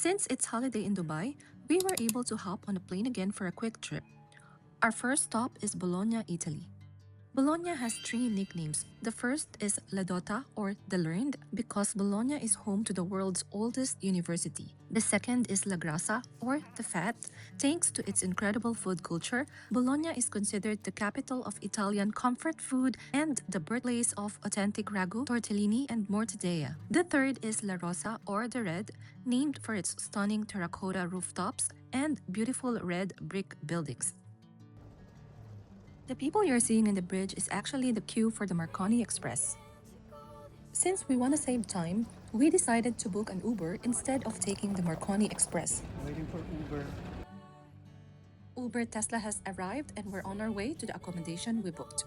Since it's holiday in Dubai, we were able to hop on a plane again for a quick trip. Our first stop is Bologna, Italy. Bologna has three nicknames. The first is La Dotta, or the Learned, because Bologna is home to the world's oldest university. The second is La Grassa, or the Fat. Thanks to its incredible food culture, Bologna is considered the capital of Italian comfort food and the birthplace of authentic Ragu, Tortellini, and mortadella. The third is La Rossa, or the Red, named for its stunning terracotta rooftops and beautiful red brick buildings. The people you're seeing in the bridge is actually the queue for the Marconi Express. Since we want to save time, we decided to book an Uber instead of taking the Marconi Express. Waiting for Uber. Uber Tesla has arrived and we're on our way to the accommodation we booked.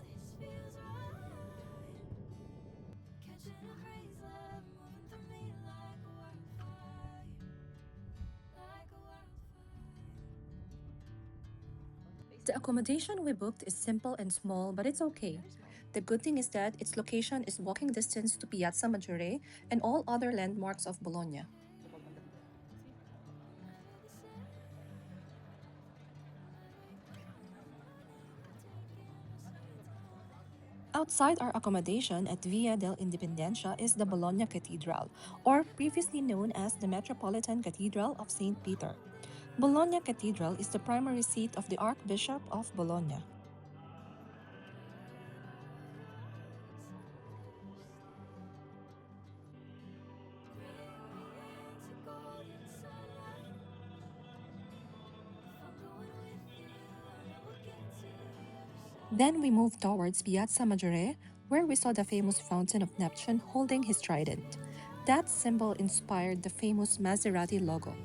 The accommodation we booked is simple and small, but it's okay. The good thing is that its location is walking distance to Piazza Maggiore and all other landmarks of Bologna. Outside our accommodation at Via dell'Independenza is the Bologna Cathedral, or previously known as the Metropolitan Cathedral of St. Peter. Bologna Cathedral is the primary seat of the Archbishop of Bologna. Then we moved towards Piazza Maggiore, where we saw the famous fountain of Neptune holding his trident. That symbol inspired the famous Maserati logo.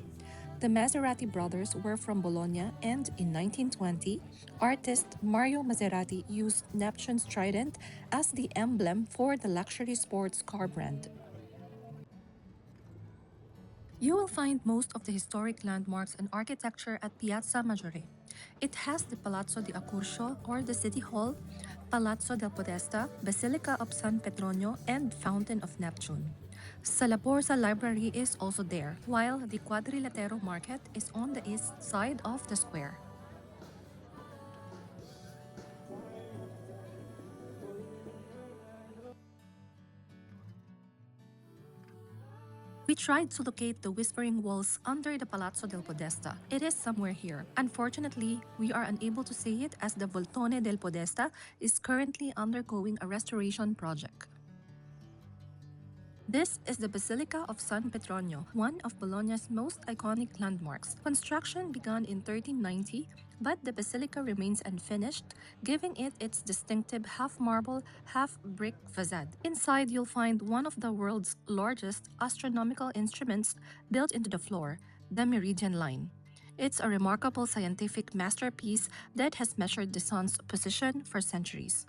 The Maserati brothers were from Bologna, and in 1920, artist Mario Maserati used Neptune's trident as the emblem for the luxury sports car brand. You will find most of the historic landmarks and architecture at Piazza Maggiore. It has the Palazzo di Accurso, or the City Hall, Palazzo del Podestà, Basilica of San Petronio, and Fountain of Neptune. Salaborsa Library is also there, while the Quadrilatero Market is on the east side of the square. We tried to locate the Whispering Walls under the Palazzo del Podestà. It is somewhere here. Unfortunately, we are unable to see it as the Voltone del Podestà is currently undergoing a restoration project. This is the Basilica of San Petronio, one of Bologna's most iconic landmarks. Construction began in 1390, but the basilica remains unfinished, giving it its distinctive half-marble, half-brick facade. Inside, you'll find one of the world's largest astronomical instruments built into the floor, the Meridian Line. It's a remarkable scientific masterpiece that has measured the sun's position for centuries.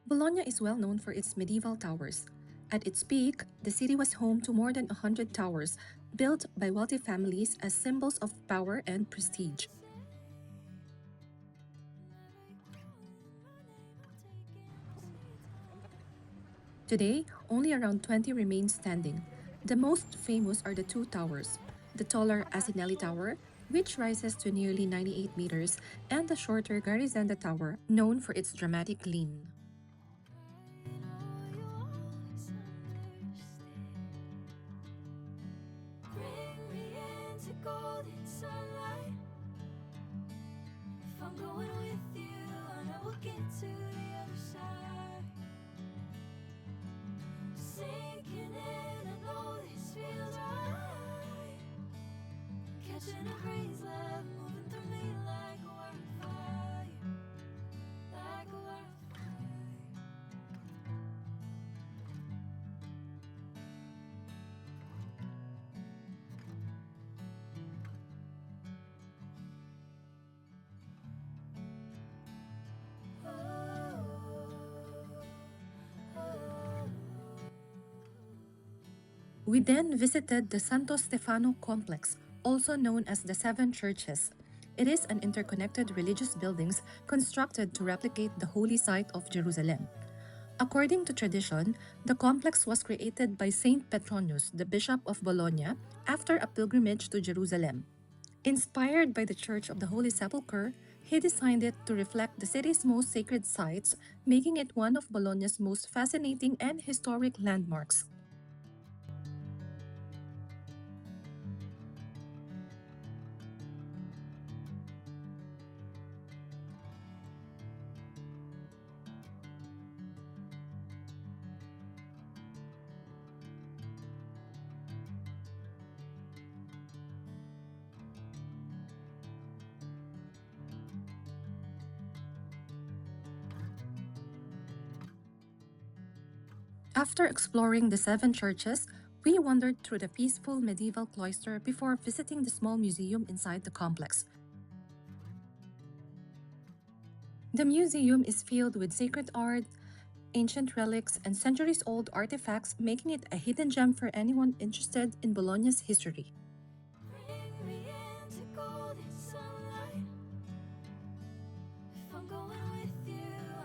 Bologna is well known for its medieval towers. At its peak, the city was home to more than 100 towers, built by wealthy families as symbols of power and prestige. Today, only around 20 remain standing. The most famous are the two towers, the taller Asinelli Tower, which rises to nearly 98 meters, and the shorter Garizenda Tower, known for its dramatic lean. We then visited the Santo Stefano complex, also known as the Seven Churches. It is an interconnected religious buildings constructed to replicate the holy site of Jerusalem. According to tradition, the complex was created by Saint Petronius, the Bishop of Bologna, after a pilgrimage to Jerusalem. Inspired by the Church of the Holy Sepulchre, he designed it to reflect the city's most sacred sites, making it one of Bologna's most fascinating and historic landmarks. After exploring the seven churches, we wandered through the peaceful medieval cloister before visiting the small museum inside the complex. The museum is filled with sacred art, ancient relics, and centuries old artifacts, making it a hidden gem for anyone interested in Bologna's history. Bring me into golden sunlight. If I'm going with you,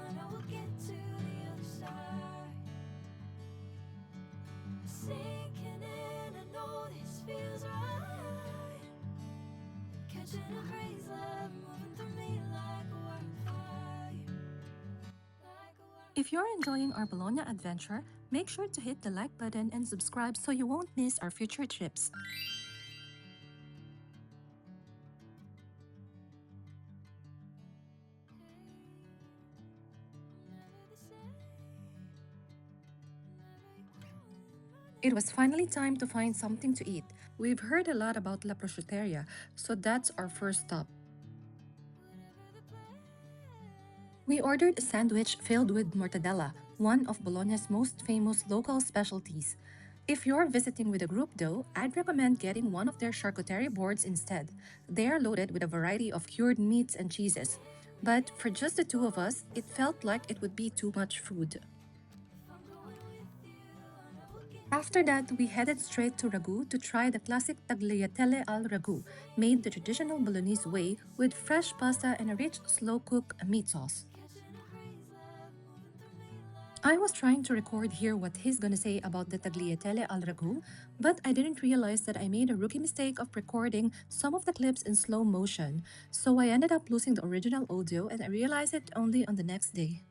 I know we'll get to the other side. Sinking in, I know this feels right. Catching a breeze, love moving through me like a wildfire. If you're enjoying our Bologna adventure, make sure to hit the like button and subscribe so you won't miss our future trips. It was finally time to find something to eat. We've heard a lot about La Prosciuterria, so that's our first stop. We ordered a sandwich filled with mortadella, one of Bologna's most famous local specialties. If you're visiting with a group though, I'd recommend getting one of their charcuterie boards instead. They are loaded with a variety of cured meats and cheeses. But for just the two of us, it felt like it would be too much food. After that, we headed straight to Ragu to try the classic Tagliatelle al Ragù, made the traditional Bolognese way with fresh pasta and a rich slow-cooked meat sauce. I was trying to record here what he's gonna say about the Tagliatelle al Ragù, but I didn't realize that I made a rookie mistake of recording some of the clips in slow motion, so I ended up losing the original audio and I realized it only on the next day.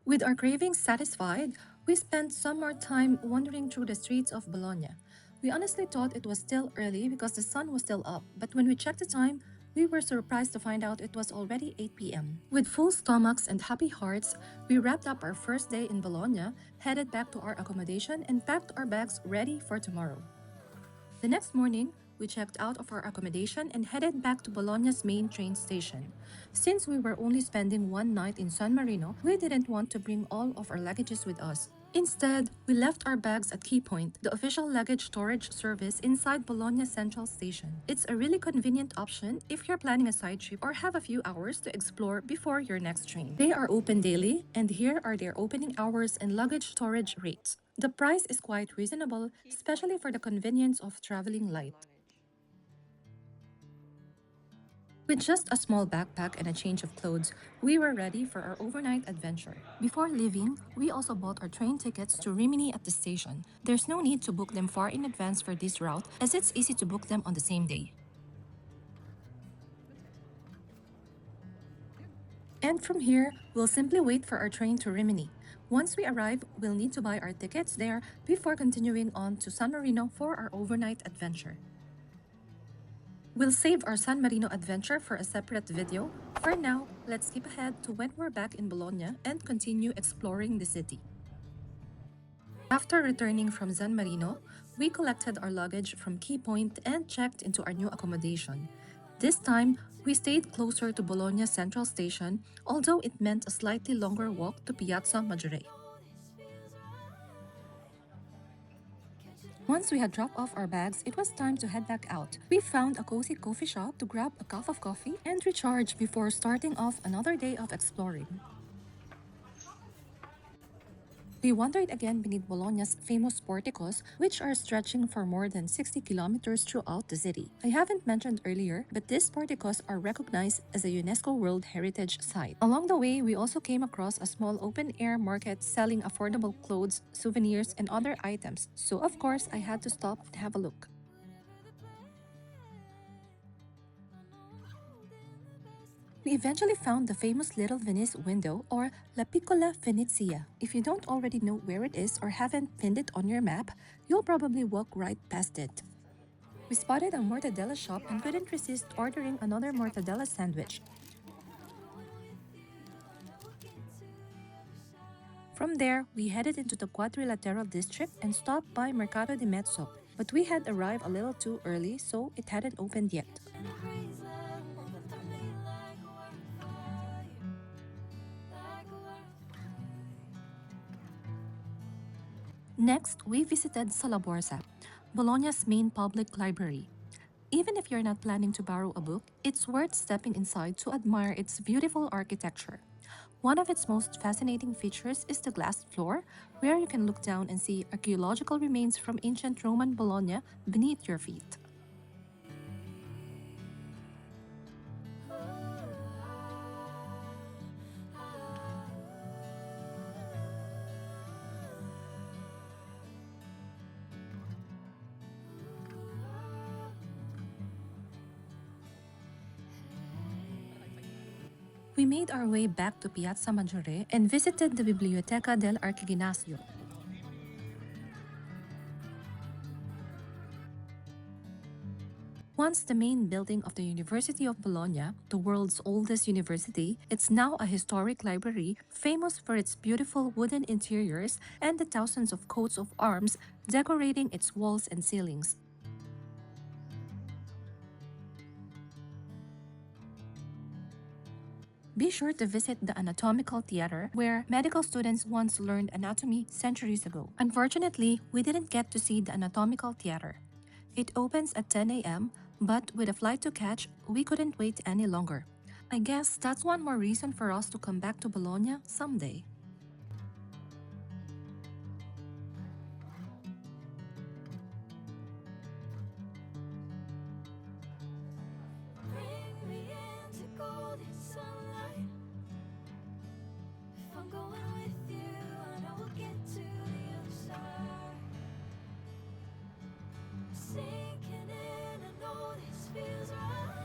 With our cravings satisfied, we spent some more time wandering through the streets of Bologna. We honestly thought it was still early because the sun was still up, but when we checked the time, we were surprised to find out it was already 8 p.m. With full stomachs and happy hearts, we wrapped up our first day in Bologna, headed back to our accommodation, and packed our bags ready for tomorrow. The next morning, we checked out of our accommodation and headed back to Bologna's main train station. Since we were only spending one night in San Marino, we didn't want to bring all of our luggages with us. Instead, we left our bags at KiPoint, the official luggage storage service inside Bologna Central Station. It's a really convenient option if you're planning a side trip or have a few hours to explore before your next train. They are open daily, and here are their opening hours and luggage storage rates. The price is quite reasonable, especially for the convenience of traveling light. With just a small backpack and a change of clothes, we were ready for our overnight adventure. Before leaving, we also bought our train tickets to Rimini at the station. There's no need to book them far in advance for this route, as it's easy to book them on the same day. And from here, we'll simply wait for our train to Rimini. Once we arrive, we'll need to buy our tickets there before continuing on to San Marino for our overnight adventure. We'll save our San Marino adventure for a separate video. For now, let's skip ahead to when we're back in Bologna and continue exploring the city. After returning from San Marino, we collected our luggage from KiPoint and checked into our new accommodation. This time, we stayed closer to Bologna Central Station, although it meant a slightly longer walk to Piazza Maggiore. Once we had dropped off our bags, it was time to head back out. We found a cozy coffee shop to grab a cup of coffee and recharge before starting off another day of exploring. We wandered again beneath Bologna's famous porticos, which are stretching for more than 60 kilometers throughout the city. I haven't mentioned earlier, but these porticos are recognized as a UNESCO World Heritage Site. Along the way, we also came across a small open-air market selling affordable clothes, souvenirs, and other items, so of course I had to stop and have a look. We eventually found the famous Little Venice window, or La Piccola Venezia. If you don't already know where it is or haven't pinned it on your map, you'll probably walk right past it. We spotted a mortadella shop and couldn't resist ordering another mortadella sandwich. From there, we headed into the Quadrilateral district and stopped by Mercado di Mezzo, but we had arrived a little too early, so it hadn't opened yet. Next, we visited Salaborsa, Bologna's main public library. Even if you're not planning to borrow a book, it's worth stepping inside to admire its beautiful architecture. One of its most fascinating features is the glass floor, where you can look down and see archaeological remains from ancient Roman Bologna beneath your feet. We made our way back to Piazza Maggiore and visited the Biblioteca dell'Archiginnasio. Once the main building of the University of Bologna, the world's oldest university, it's now a historic library famous for its beautiful wooden interiors and the thousands of coats of arms decorating its walls and ceilings. Be sure to visit the Anatomical Theater, where medical students once learned anatomy centuries ago. Unfortunately, we didn't get to see the Anatomical Theater. It opens at 10 a.m., but with a flight to catch, we couldn't wait any longer. I guess that's one more reason for us to come back to Bologna someday. Bring me into golden sunlight. If I'm going with you, I know we'll get to the other side. Sinking in, I know this feels right.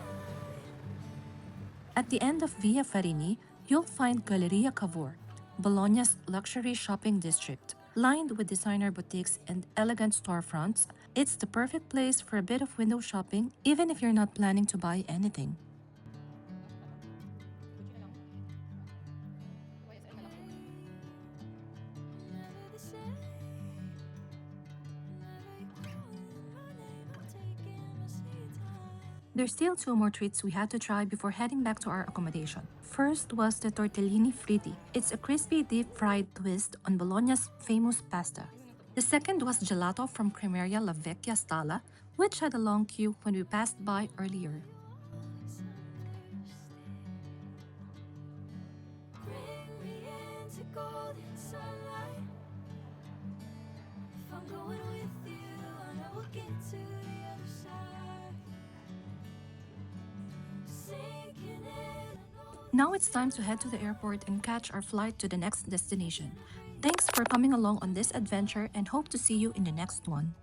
At the end of Via Farini, you'll find Galleria Cavour, Bologna's luxury shopping district. Lined with designer boutiques and elegant storefronts, it's the perfect place for a bit of window shopping, even if you're not planning to buy anything. Never the same. Never you calling my name, I'm taking my sweet time. There's still two more treats we had to try before heading back to our accommodation. First was the Tortellini Fritti. It's a crispy deep-fried twist on Bologna's famous pasta. The second was Gelato from Cremeria La Vecchia Stalla, which had a long queue when we passed by earlier. Bring me into golden sunlight. If I'm going with you, I know we'll get to the other side. Sinking in, I know. Now it's time to head to the airport and catch our flight to the next destination. Thanks for coming along on this adventure and hope to see you in the next one.